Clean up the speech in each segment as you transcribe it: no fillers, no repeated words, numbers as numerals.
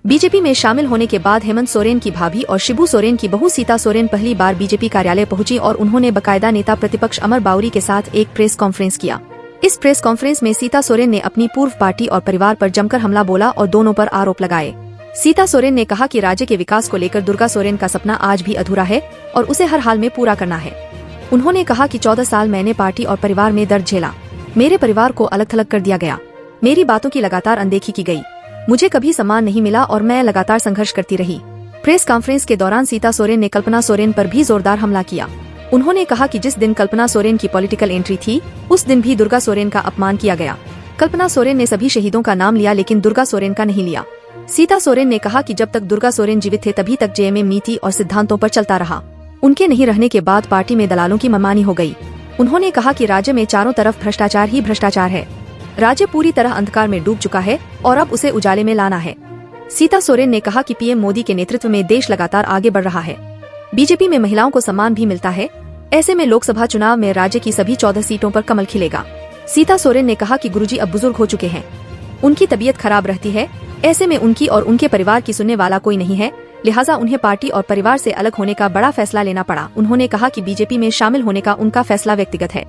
BJP में शामिल होने के बाद हेमंत सोरेन की भाभी और शिबू सोरेन की बहू सीता सोरेन पहली बार बीजेपी कार्यालय पहुंची और उन्होंने बकायदा नेता प्रतिपक्ष अमर बाउरी के साथ एक प्रेस कॉन्फ्रेंस किया। इस प्रेस कॉन्फ्रेंस में सीता सोरेन ने अपनी पूर्व पार्टी और परिवार पर जमकर हमला बोला और दोनों पर आरोप लगाए। सीता सोरेन ने कहा कि राज्य के विकास को लेकर दुर्गा सोरेन का सपना आज भी अधूरा है और उसे हर हाल में पूरा करना है। उन्होंने कहा कि 14 साल मैंने पार्टी और परिवार में दर्द झेला, मेरे परिवार को अलग थलग कर दिया गया, मेरी बातों की लगातार अनदेखी की गई, मुझे कभी सम्मान नहीं मिला और मैं लगातार संघर्ष करती रही। प्रेस कॉन्फ्रेंस के दौरान सीता सोरेन ने कल्पना सोरेन पर भी जोरदार हमला किया। उन्होंने कहा कि जिस दिन कल्पना सोरेन की पॉलिटिकल एंट्री थी उस दिन भी दुर्गा सोरेन का अपमान किया गया। कल्पना सोरेन ने सभी शहीदों का नाम लिया लेकिन दुर्गा सोरेन का नहीं लिया। सीता सोरेन ने कहा कि जब तक दुर्गा सोरेन जीवित थे तभी तक जेएमएम नीति और सिद्धांतों पर चलता रहा। उनके नहीं रहने के बाद पार्टी में दलालों की मनमानी हो गई। उन्होंने कहा कि राज्य में चारों तरफ भ्रष्टाचार ही भ्रष्टाचार है। राज्य पूरी तरह अंधकार में डूब चुका है और अब उसे उजाले में लाना है। सीता सोरेन ने कहा कि पीएम मोदी के नेतृत्व में देश लगातार आगे बढ़ रहा है। बीजेपी में महिलाओं को सम्मान भी मिलता है। ऐसे में लोकसभा चुनाव में राज्य की सभी 14 सीटों पर कमल खिलेगा। सीता सोरेन ने कहा कि गुरुजी अब बुजुर्ग हो चुके हैं, उनकी तबीयत खराब रहती है। ऐसे में उनकी और उनके परिवार की सुनने वाला कोई नहीं है, लिहाजा उन्हें पार्टी और परिवार से अलग होने का बड़ा फैसला लेना पड़ा। उन्होंने कहा कि बीजेपी में शामिल होने का उनका फैसला व्यक्तिगत है।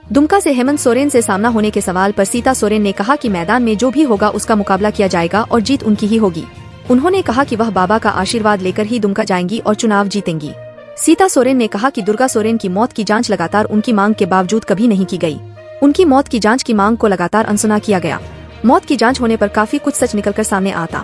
दुमका से हेमंत सोरेन से सामना होने के सवाल पर सीता सोरेन ने कहा कि मैदान में जो भी होगा उसका मुकाबला किया जाएगा और जीत उनकी ही होगी। उन्होंने कहा कि वह बाबा का आशीर्वाद लेकर ही दुमका जाएंगी और चुनाव जीतेंगी। सीता सोरेन ने कहा कि दुर्गा सोरेन की मौत की जांच लगातार उनकी मांग के बावजूद कभी नहीं की गई। उनकी मौत की जांच की मांग को लगातार अनसुना किया गया। मौत की जांच होने पर काफी कुछ सच निकलकर सामने आता।